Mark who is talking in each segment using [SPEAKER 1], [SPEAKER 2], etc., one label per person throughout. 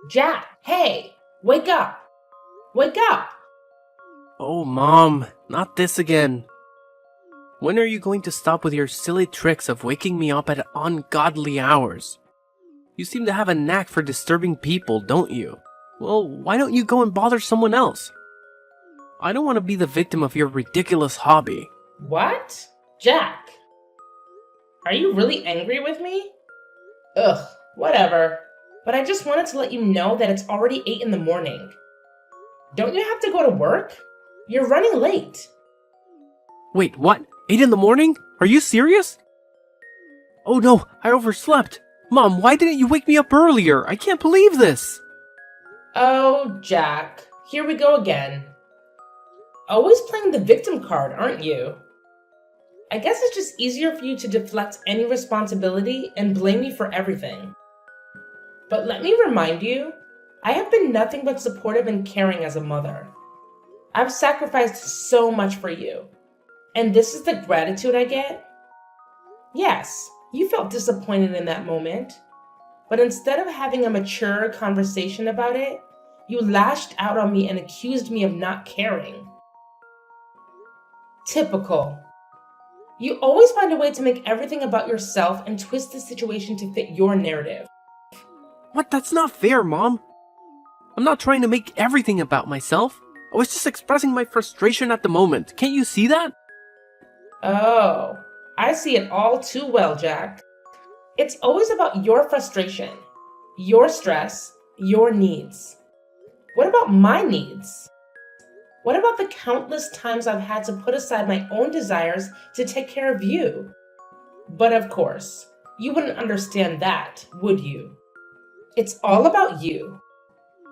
[SPEAKER 1] Jack, hey, wake up! Wake up!
[SPEAKER 2] Oh, Mom, not this again. When are you going to stop with your silly tricks of waking me up at ungodly hours? You seem to have a knack for disturbing people, don't you? Well, why don't you go and bother someone else? I don't want to be the victim of your ridiculous hobby.
[SPEAKER 1] What? Jack, are you really angry with me? Ugh, whatever. But I just wanted to let you know that it's already 8 in the morning. Don't you have to go to work? You're running late.
[SPEAKER 2] Wait, what? 8 in the morning? Are you serious? Oh no, I overslept. Mom, why didn't you wake me up earlier? I can't believe this.
[SPEAKER 1] Oh, Jack, here we go again. Always playing the victim card, aren't you? I guess it's just easier for you to deflect any responsibility and blame me for everything. But let me remind you, I have been nothing but supportive and caring as a mother. I've sacrificed so much for you. And this is the gratitude I get? Yes, you felt disappointed in that moment. But instead of having a mature conversation about it, you lashed out on me and accused me of not caring. Typical. You always find a way to make everything about yourself and twist the situation to fit your narrative.
[SPEAKER 2] What? That's not fair, Mom. I'm not trying to make everything about myself. I was just expressing my frustration at the moment. Can't you see that?
[SPEAKER 1] Oh, I see it all too well, Jack. It's always about your frustration, your stress, your needs. What about my needs? What about the countless times I've had to put aside my own desires to take care of you? But of course, you wouldn't understand that, would you? It's all about you.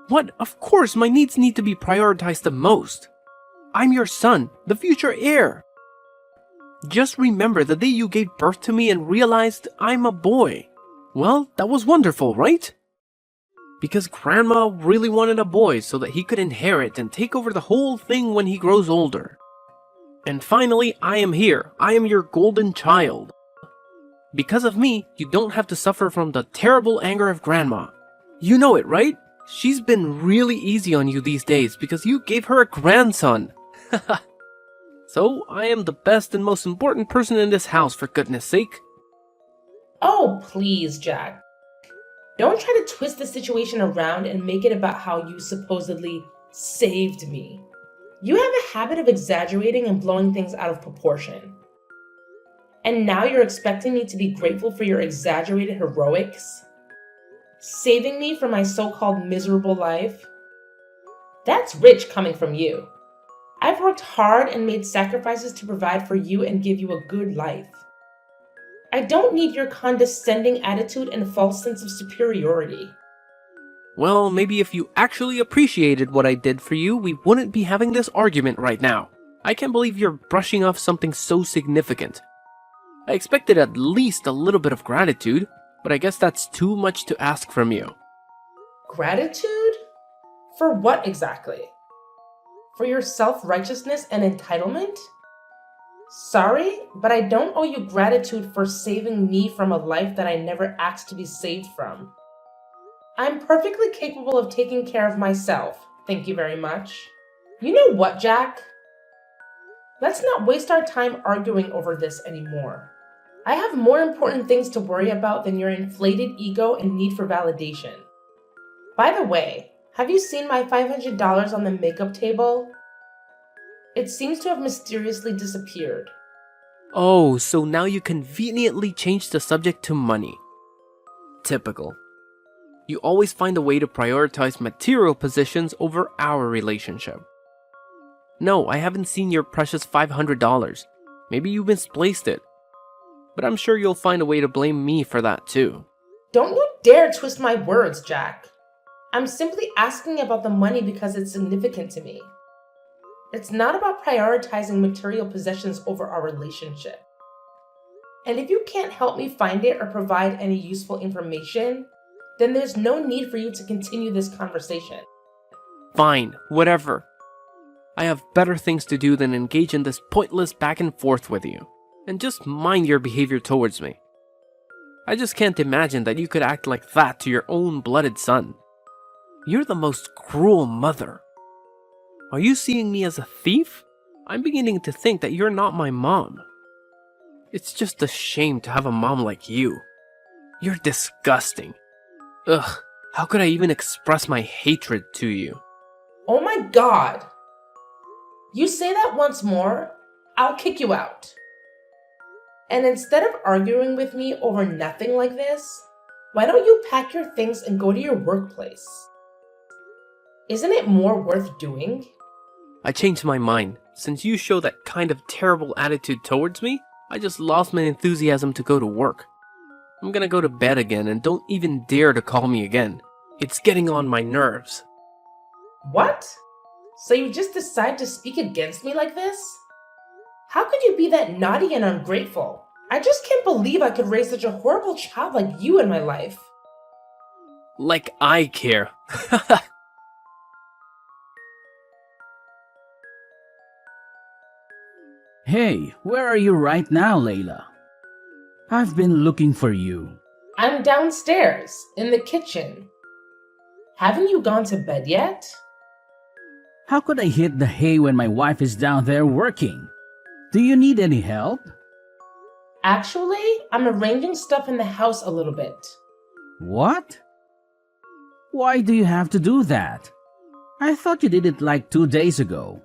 [SPEAKER 2] What? Of course, my needs need to be prioritized the most. I'm your son, the future heir. Just remember the day you gave birth to me and realized I'm a boy. Well, that was wonderful, right? Because Grandma really wanted a boy so that he could inherit and take over the whole thing when he grows older. And finally, I am here. I am your golden child. Because of me, you don't have to suffer from the terrible anger of Grandma. You know it, right? She's been really easy on you these days because you gave her a grandson. So, I am the best and most important person in this house, for goodness sake.
[SPEAKER 1] Oh, please, Jack. Don't try to twist the situation around and make it about how you supposedly saved me. You have a habit of exaggerating and blowing things out of proportion. And now you're expecting me to be grateful for your exaggerated heroics? Saving me from my so-called miserable life? That's rich coming from you. I've worked hard and made sacrifices to provide for you and give you a good life. I don't need your condescending attitude and false sense of superiority.
[SPEAKER 2] Well, maybe if you actually appreciated what I did for you, we wouldn't be having this argument right now. I can't believe you're brushing off something so significant. I expected at least a little bit of gratitude, but I guess that's too much to ask from you.
[SPEAKER 1] Gratitude? For what exactly? For your self-righteousness and entitlement? Sorry, but I don't owe you gratitude for saving me from a life that I never asked to be saved from. I'm perfectly capable of taking care of myself, thank you very much. You know what, Jack? Let's not waste our time arguing over this anymore. I have more important things to worry about than your inflated ego and need for validation. By the way, have you seen my $500 on the makeup table? It seems to have mysteriously disappeared.
[SPEAKER 2] Oh, so now you conveniently changed the subject to money. Typical. You always find a way to prioritize material possessions over our relationship. No, I haven't seen your precious $500. Maybe you misplaced it. But I'm sure you'll find a way to blame me for that too.
[SPEAKER 1] Don't you dare twist my words, Jack. I'm simply asking about the money because it's significant to me. It's not about prioritizing material possessions over our relationship. And if you can't help me find it or provide any useful information, then there's no need for you to continue this conversation.
[SPEAKER 2] Fine, whatever. I have better things to do than engage in this pointless back and forth with you. And just mind your behavior towards me. I just can't imagine that you could act like that to your own blooded son. You're the most cruel mother. Are you seeing me as a thief? I'm beginning to think that you're not my mom. It's just a shame to have a mom like you. You're disgusting. Ugh, how could I even express my hatred to you?
[SPEAKER 1] Oh my god! You say that once more, I'll kick you out. And instead of arguing with me over nothing like this, why don't you pack your things and go to your workplace? Isn't it more worth doing?
[SPEAKER 2] I changed my mind. Since you show that kind of terrible attitude towards me, I just lost my enthusiasm to go to work. I'm gonna go to bed again and don't even dare to call me again. It's getting on my nerves.
[SPEAKER 1] What? So you just decide to speak against me like this? How could you be that naughty and ungrateful? I just can't believe I could raise such a horrible child like you in my life.
[SPEAKER 2] Like I care.
[SPEAKER 3] Hey, where are you right now, Layla? I've been looking for you.
[SPEAKER 1] I'm downstairs, in the kitchen. Haven't you gone to bed yet?
[SPEAKER 3] How could I hit the hay when my wife is down there working? Do you need any help?
[SPEAKER 1] Actually, I'm arranging stuff in the house a little bit.
[SPEAKER 3] What? Why do you have to do that? I thought you did it like 2 days ago.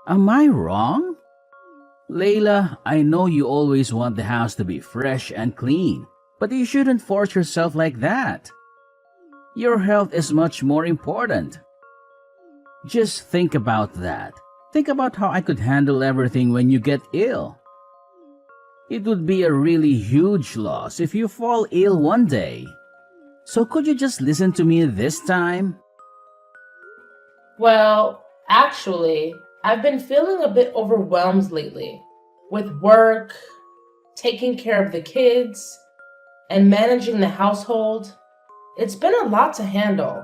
[SPEAKER 3] Am I wrong? Layla, I know you always want the house to be fresh and clean, but you shouldn't force yourself like that. Your health is much more important. Just think about that. Think about how I could handle everything when you get ill. It would be a really huge loss if you fall ill one day. So could you just listen to me this time?
[SPEAKER 1] Well, actually, I've been feeling a bit overwhelmed lately with work, taking care of the kids, and managing the household. It's been a lot to handle.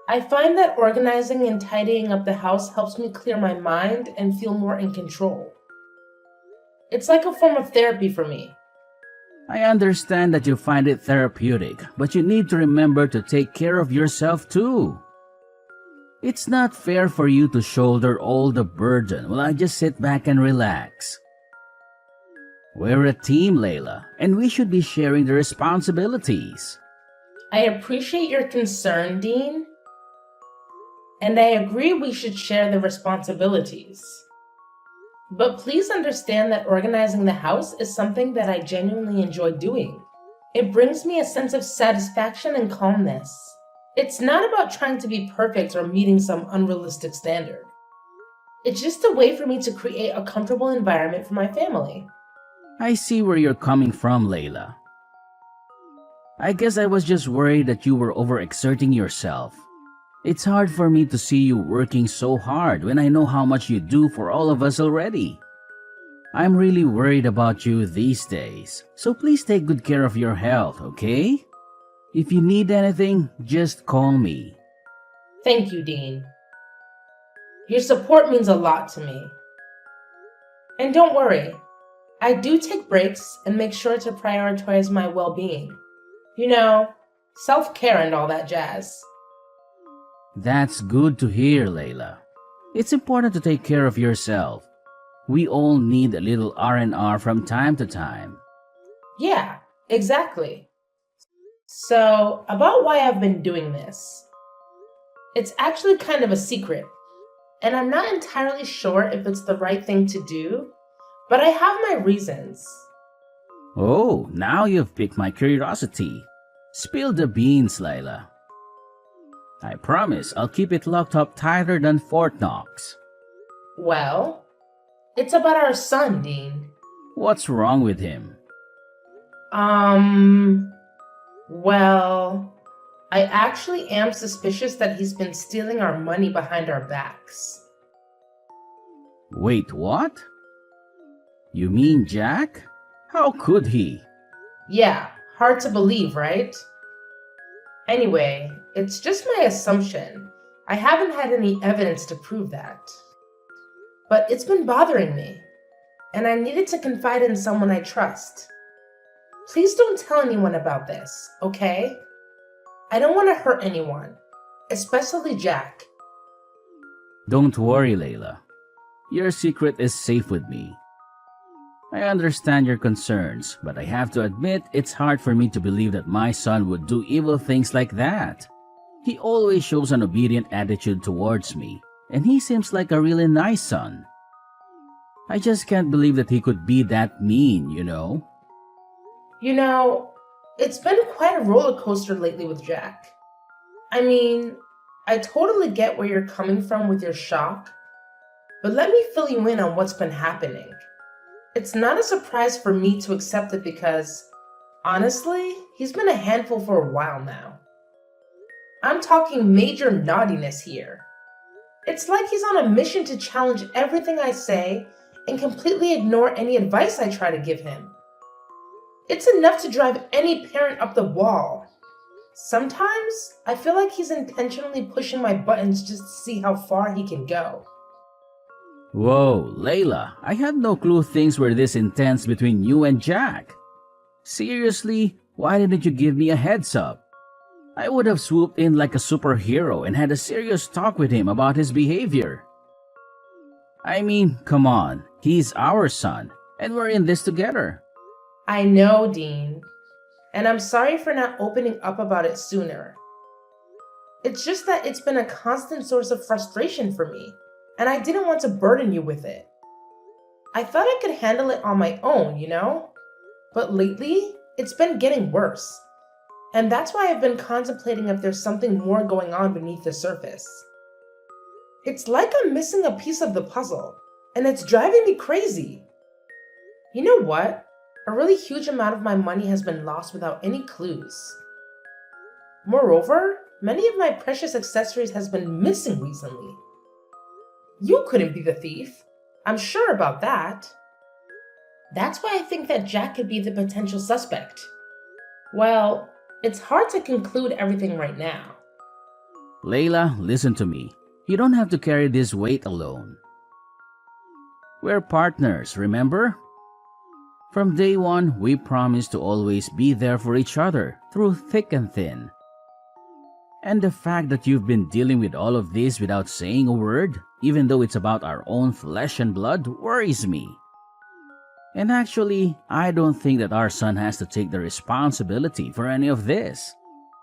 [SPEAKER 1] I find that organizing and tidying up the house helps me clear my mind and feel more in control. It's like a form of therapy for me.
[SPEAKER 3] I understand that you find it therapeutic, but you need to remember to take care of yourself too. It's not fair for you to shoulder all the burden while I just sit back and relax. We're a team, Layla, and we should be sharing the responsibilities.
[SPEAKER 1] I appreciate your concern, Dean, and I agree we should share the responsibilities. But please understand that organizing the house is something that I genuinely enjoy doing. It brings me a sense of satisfaction and calmness. It's not about trying to be perfect or meeting some unrealistic standard. It's just a way for me to create a comfortable environment for my family.
[SPEAKER 3] I see where you're coming from, Layla. I guess I was just worried that you were overexerting yourself. It's hard for me to see you working so hard when I know how much you do for all of us already. I'm really worried about you these days, so please take good care of your health, okay? If you need anything, just call me.
[SPEAKER 1] Thank you, Dean. Your support means a lot to me. And don't worry, I do take breaks and make sure to prioritize my well-being. You know, self-care and all that jazz.
[SPEAKER 3] That's good to hear, Layla. It's important to take care of yourself. We all need a little R&R from time to time.
[SPEAKER 1] Yeah, exactly. So, about why I've been doing this. It's actually kind of a secret, and I'm not entirely sure if it's the right thing to do, but I have my reasons.
[SPEAKER 3] Oh, now you've piqued my curiosity. Spill the beans, Layla. I promise I'll keep it locked up tighter than Fort Knox.
[SPEAKER 1] Well, it's about our son, Dean.
[SPEAKER 3] What's wrong with him?
[SPEAKER 1] Well, I actually am suspicious that he's been stealing our money behind our backs.
[SPEAKER 3] Wait, what? You mean Jack? How could he?
[SPEAKER 1] Yeah, hard to believe, right? Anyway, it's just my assumption. I haven't had any evidence to prove that. But it's been bothering me, and I needed to confide in someone I trust. Please don't tell anyone about this, okay? I don't want to hurt anyone, especially Jack.
[SPEAKER 3] Don't worry, Layla. Your secret is safe with me. I understand your concerns, but I have to admit it's hard for me to believe that my son would do evil things like that. He always shows an obedient attitude towards me, and he seems like a really nice son. I just can't believe that he could be that mean, you know?
[SPEAKER 1] You know, it's been quite a roller coaster lately with Jack. I mean, I totally get where you're coming from with your shock, but let me fill you in on what's been happening. It's not a surprise for me to accept it because, honestly, he's been a handful for a while now. I'm talking major naughtiness here. It's like he's on a mission to challenge everything I say and completely ignore any advice I try to give him. It's enough to drive any parent up the wall. Sometimes, I feel like he's intentionally pushing my buttons just to see how far he can go.
[SPEAKER 3] Whoa, Layla, I had no clue things were this intense between you and Jack. Seriously, why didn't you give me a heads up? I would have swooped in like a superhero and had a serious talk with him about his behavior. I mean, come on, he's our son, and we're in this together.
[SPEAKER 1] I know, Dean, and I'm sorry for not opening up about it sooner. It's just that it's been a constant source of frustration for me, and I didn't want to burden you with it. I thought I could handle it on my own, you know? But lately, it's been getting worse. And that's why I've been contemplating if there's something more going on beneath the surface. It's like I'm missing a piece of the puzzle, and it's driving me crazy. You know what? A really huge amount of my money has been lost without any clues. Moreover, many of my precious accessories has been missing recently. You couldn't be the thief. I'm sure about that. That's why I think that Jack could be the potential suspect. Well, it's hard to conclude everything right now.
[SPEAKER 3] Layla, listen to me. You don't have to carry this weight alone. We're partners, remember? From day one, we promised to always be there for each other, through thick and thin. And the fact that you've been dealing with all of this without saying a word, even though it's about our own flesh and blood, worries me. And actually, I don't think that our son has to take the responsibility for any of this.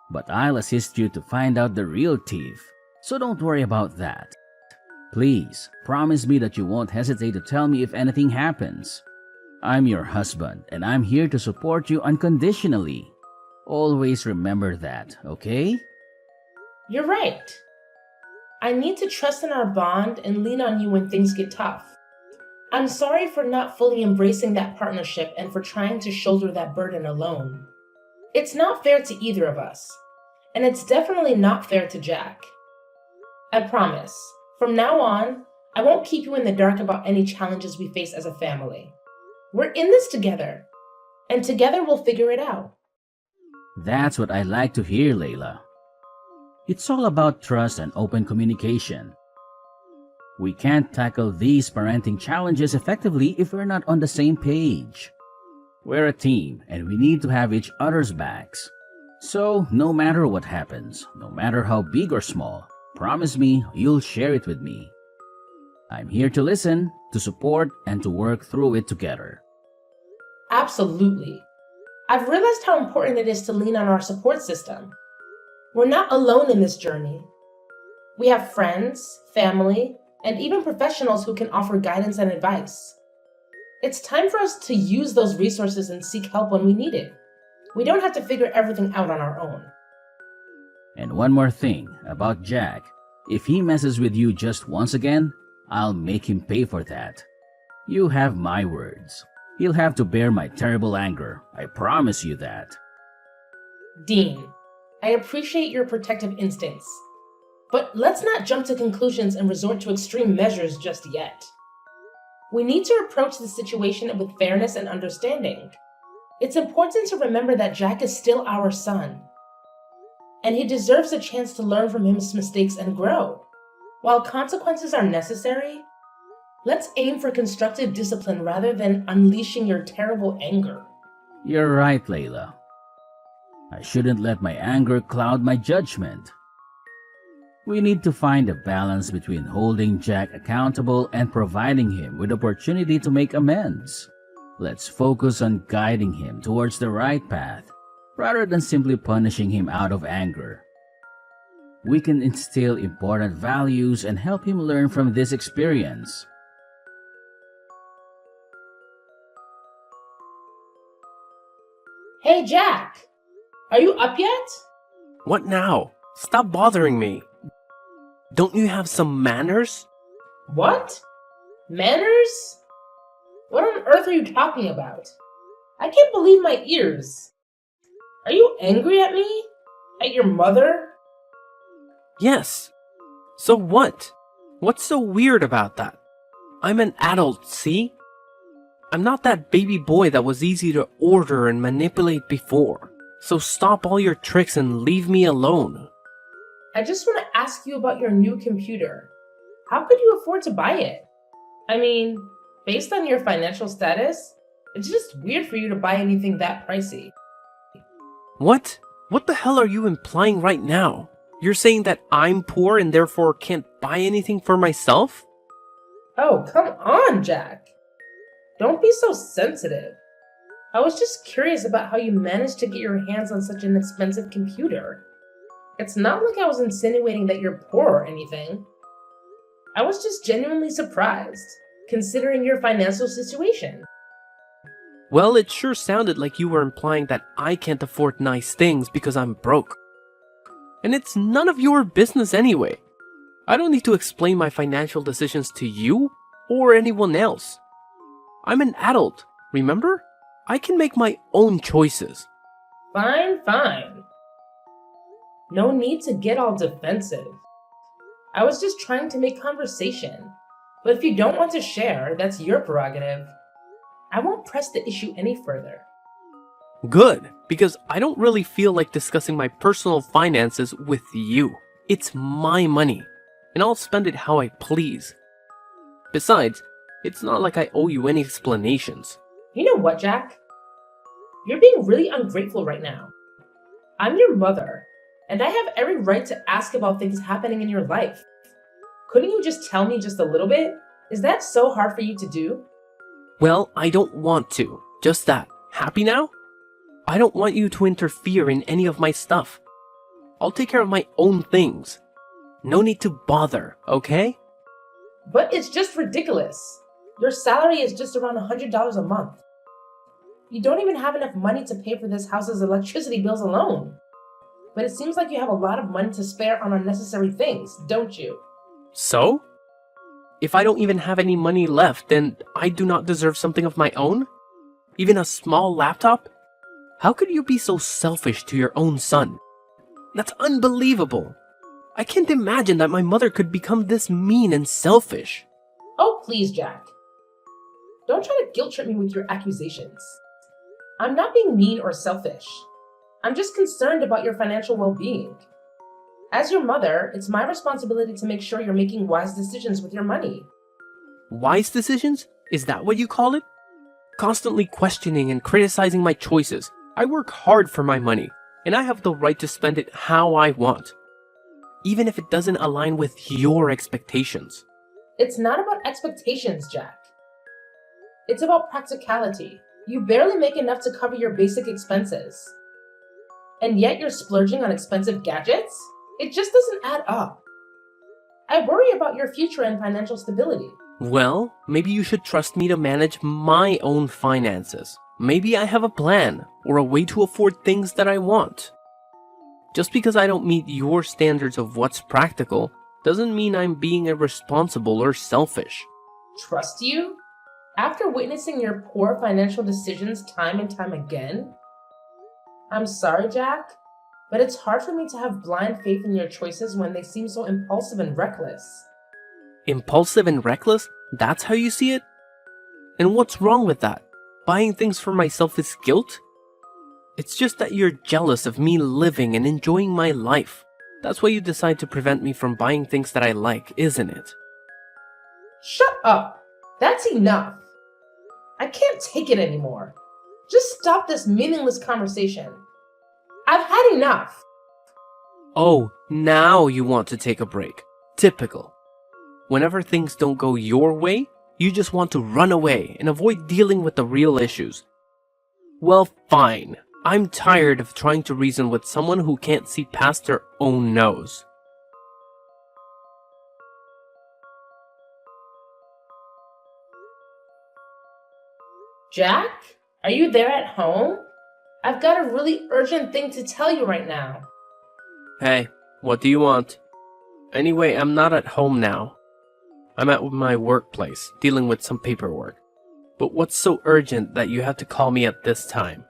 [SPEAKER 3] But I'll assist you to find out the real thief, so don't worry about that. Please, promise me that you won't hesitate to tell me if anything happens. I'm your husband, and I'm here to support you unconditionally. Always remember that, okay?
[SPEAKER 1] You're right. I need to trust in our bond and lean on you when things get tough. I'm sorry for not fully embracing that partnership and for trying to shoulder that burden alone. It's not fair to either of us, and it's definitely not fair to Jack. I promise, from now on, I won't keep you in the dark about any challenges we face as a family. We're in this together, and together we'll figure it out.
[SPEAKER 3] That's what I like to hear, Layla. It's all about trust and open communication. We can't tackle these parenting challenges effectively if we're not on the same page. We're a team, and we need to have each other's backs. So, no matter what happens, no matter how big or small, promise me you'll share it with me. I'm here to listen, to support, and to work through it together.
[SPEAKER 1] Absolutely. I've realized how important it is to lean on our support system. We're not alone in this journey. We have friends, family, and even professionals who can offer guidance and advice. It's time for us to use those resources and seek help when we need it. We don't have to figure everything out on our own.
[SPEAKER 3] And one more thing about Jack. If he messes with you just once again, I'll make him pay for that. You have my words. He'll have to bear my terrible anger. I promise you that.
[SPEAKER 1] Dean, I appreciate your protective instincts, but let's not jump to conclusions and resort to extreme measures just yet. We need to approach the situation with fairness and understanding. It's important to remember that Jack is still our son, and he deserves a chance to learn from his mistakes and grow. While consequences are necessary, let's aim for constructive discipline rather than unleashing your terrible anger.
[SPEAKER 3] You're right, Layla. I shouldn't let my anger cloud my judgment. We need to find a balance between holding Jack accountable and providing him with opportunity to make amends. Let's focus on guiding him towards the right path, rather than simply punishing him out of anger. We can instill important values and help him learn from this experience.
[SPEAKER 1] Hey, Jack! Are you up yet?
[SPEAKER 2] What now? Stop bothering me. Don't you have some manners?
[SPEAKER 1] What? Manners? What on earth are you talking about? I can't believe my ears. Are you angry at me? At your mother?
[SPEAKER 2] Yes. So what? What's so weird about that? I'm an adult, see? I'm not that baby boy that was easy to order and manipulate before. So stop all your tricks and leave me alone.
[SPEAKER 1] I just want to ask you about your new computer. How could you afford to buy it? I mean, based on your financial status, it's just weird for you to buy anything that pricey.
[SPEAKER 2] What? What the hell are you implying right now? You're saying that I'm poor and therefore can't buy anything for myself?
[SPEAKER 1] Oh, come on, Jack. Don't be so sensitive. I was just curious about how you managed to get your hands on such an expensive computer. It's not like I was insinuating that you're poor or anything. I was just genuinely surprised, considering your financial situation.
[SPEAKER 2] Well, it sure sounded like you were implying that I can't afford nice things because I'm broke. And it's none of your business anyway. I don't need to explain my financial decisions to you or anyone else. I'm an adult, remember? I can make my own choices.
[SPEAKER 1] Fine. No need to get all defensive. I was just trying to make conversation. But if you don't want to share, that's your prerogative. I won't press the issue any further.
[SPEAKER 2] Good, because I don't really feel like discussing my personal finances with you. It's my money, and I'll spend it how I please. Besides, it's not like I owe you any explanations.
[SPEAKER 1] You know what, Jack? You're being really ungrateful right now. I'm your mother, and I have every right to ask about things happening in your life. Couldn't you just tell me just a little bit? Is that so hard for you to do?
[SPEAKER 2] Well, I don't want to. Just that. Happy now? I don't want you to interfere in any of my stuff. I'll take care of my own things. No need to bother, okay?
[SPEAKER 1] But it's just ridiculous. Your salary is just around $100 a month. You don't even have enough money to pay for this house's electricity bills alone. But it seems like you have a lot of money to spare on unnecessary things, don't you?
[SPEAKER 2] So? If I don't even have any money left, then I do not deserve something of my own? Even a small laptop? How could you be so selfish to your own son? That's unbelievable. I can't imagine that my mother could become this mean and selfish.
[SPEAKER 1] Oh, please, Jack. Don't try to guilt trip me with your accusations. I'm not being mean or selfish. I'm just concerned about your financial well-being. As your mother, it's my responsibility to make sure you're making wise decisions with your money.
[SPEAKER 2] Wise decisions? Is that what you call it? Constantly questioning and criticizing my choices. I work hard for my money, and I have the right to spend it how I want, even if it doesn't align with your expectations.
[SPEAKER 1] It's not about expectations, Jack. It's about practicality. You barely make enough to cover your basic expenses. And yet you're splurging on expensive gadgets? It just doesn't add up. I worry about your future and financial stability.
[SPEAKER 2] Well, maybe you should trust me to manage my own finances. Maybe I have a plan or a way to afford things that I want. Just because I don't meet your standards of what's practical doesn't mean I'm being irresponsible or selfish.
[SPEAKER 1] Trust you? After witnessing your poor financial decisions time and time again? I'm sorry, Jack, but it's hard for me to have blind faith in your choices when they seem so impulsive and reckless.
[SPEAKER 2] Impulsive and reckless? That's how you see it? And what's wrong with that? Buying things for myself is guilt? It's just that you're jealous of me living and enjoying my life. That's why you decide to prevent me from buying things that I like, isn't it?
[SPEAKER 1] Shut up! That's enough! I can't take it anymore. Just stop this meaningless conversation. I've had enough.
[SPEAKER 2] Oh, now you want to take a break. Typical. Whenever things don't go your way, you just want to run away and avoid dealing with the real issues. Well, fine. I'm tired of trying to reason with someone who can't see past their own nose.
[SPEAKER 1] Jack, are you there at home? I've got a really urgent thing to tell you right now.
[SPEAKER 2] Hey, what do you want? Anyway, I'm not at home now. I'm at my workplace, dealing with some paperwork. But what's so urgent that you have to call me at this time?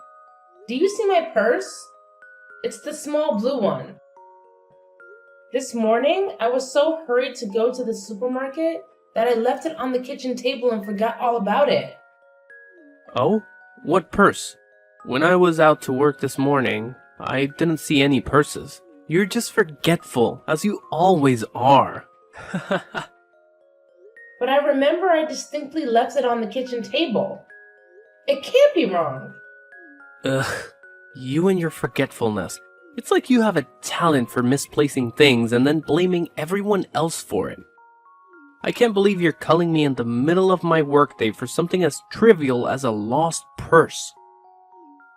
[SPEAKER 1] Do you see my purse? It's the small blue one. This morning, I was so hurried to go to the supermarket that I left it on the kitchen table and forgot all about it.
[SPEAKER 2] Oh? What purse? When I was out to work this morning, I didn't see any purses. You're just forgetful, as you always are.
[SPEAKER 1] But I remember I distinctly left it on the kitchen table. It can't be wrong.
[SPEAKER 2] Ugh, you and your forgetfulness. It's like you have a talent for misplacing things and then blaming everyone else for it. I can't believe you're calling me in the middle of my workday for something as trivial as a lost purse.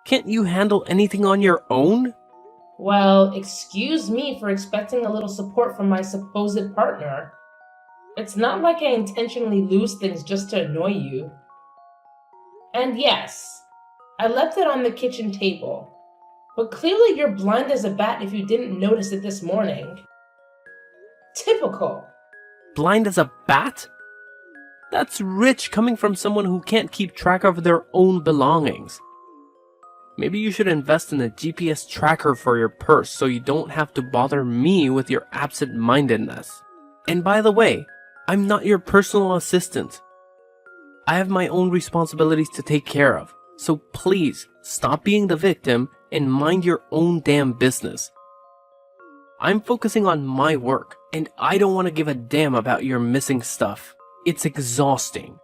[SPEAKER 2] Can't you handle anything on your own?
[SPEAKER 1] Well, excuse me for expecting a little support from my supposed partner. It's not like I intentionally lose things just to annoy you. And yes, I left it on the kitchen table. But clearly you're blind as a bat if you didn't notice it this morning. Typical.
[SPEAKER 2] Blind as a bat? That's rich coming from someone who can't keep track of their own belongings. Maybe you should invest in a GPS tracker for your purse so you don't have to bother me with your absent-mindedness. And by the way, I'm not your personal assistant. I have my own responsibilities to take care of, so please stop being the victim and mind your own damn business. I'm focusing on my work, and I don't want to give a damn about your missing stuff. It's exhausting.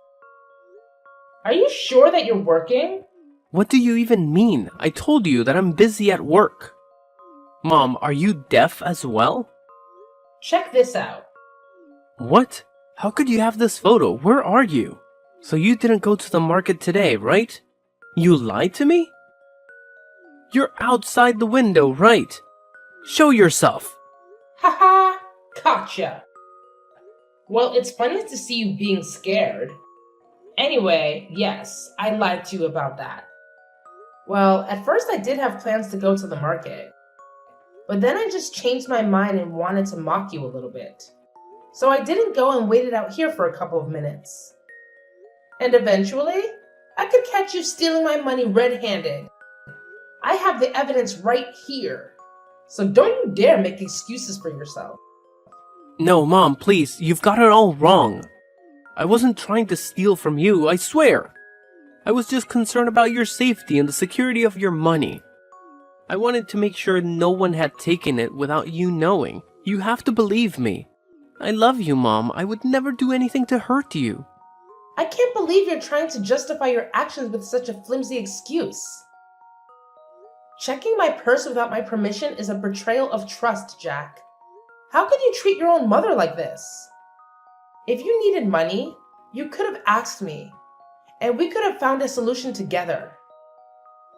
[SPEAKER 1] Are you sure that you're working?
[SPEAKER 2] What do you even mean? I told you that I'm busy at work. Mom, are you deaf as well?
[SPEAKER 1] Check this out.
[SPEAKER 2] What? How could you have this photo? Where are you? So you didn't go to the market today, right? You lied to me? You're outside the window, right? Show yourself.
[SPEAKER 1] Haha, gotcha. Well, it's funny to see you being scared. Anyway, yes, I lied to you about that. Well, at first I did have plans to go to the market. But then I just changed my mind and wanted to mock you a little bit. So I didn't go and waited out here for a couple of minutes. And eventually, I could catch you stealing my money red-handed. I have the evidence right here. So don't you dare make excuses for yourself.
[SPEAKER 2] No, Mom, please, you've got it all wrong. I wasn't trying to steal from you, I swear. I was just concerned about your safety and the security of your money. I wanted to make sure no one had taken it without you knowing. You have to believe me. I love you, Mom. I would never do anything to hurt you.
[SPEAKER 1] I can't believe you're trying to justify your actions with such a flimsy excuse. Checking my purse without my permission is a betrayal of trust, Jack. How could you treat your own mother like this? If you needed money, you could have asked me, and we could have found a solution together.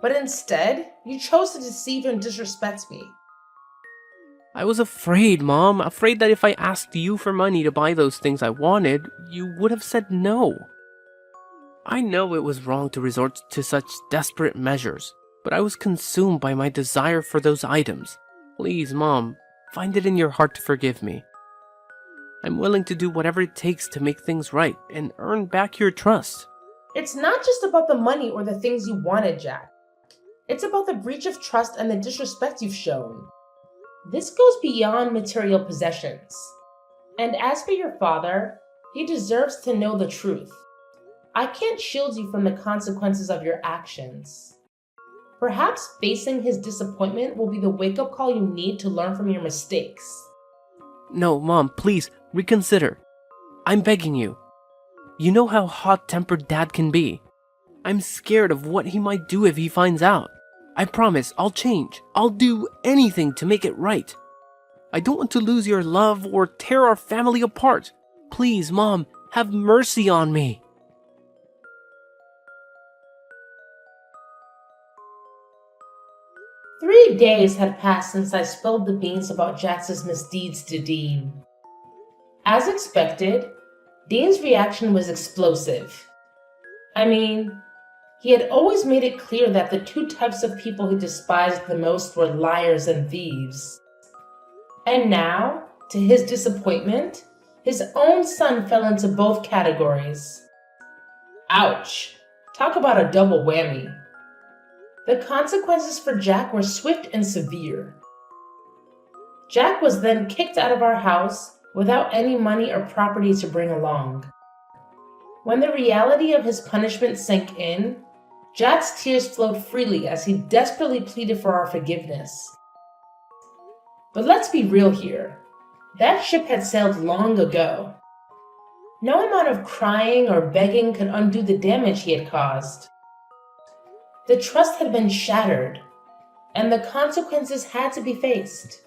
[SPEAKER 1] But instead, you chose to deceive and disrespect me.
[SPEAKER 2] I was afraid, Mom. Afraid that if I asked you for money to buy those things I wanted, you would have said no. I know it was wrong to resort to such desperate measures, but I was consumed by my desire for those items. Please, Mom, find it in your heart to forgive me. I'm willing to do whatever it takes to make things right and earn back your trust.
[SPEAKER 1] It's not just about the money or the things you wanted, Jack. It's about the breach of trust and the disrespect you've shown. This goes beyond material possessions. And as for your father, he deserves to know the truth. I can't shield you from the consequences of your actions. Perhaps facing his disappointment will be the wake-up call you need to learn from your mistakes.
[SPEAKER 2] No, Mom, please, reconsider. I'm begging you. You know how hot-tempered Dad can be. I'm scared of what he might do if he finds out. I promise I'll change. I'll do anything to make it right. I don't want to lose your love or tear our family apart. Please, Mom, have mercy on me.
[SPEAKER 1] "3 days had passed since I spilled the beans about Jax's misdeeds to Dean. As expected, Dean's reaction was explosive. I mean, he had always made it clear that the two types of people he despised the most were liars and thieves. And now, to his disappointment, his own son fell into both categories. Ouch! Talk about a double whammy. The consequences for Jack were swift and severe. Jack was then kicked out of our house without any money or property to bring along. When the reality of his punishment sank in, Jack's tears flowed freely as he desperately pleaded for our forgiveness. But let's be real here. That ship had sailed long ago. No amount of crying or begging could undo the damage he had caused. The trust had been shattered, and the consequences had to be faced.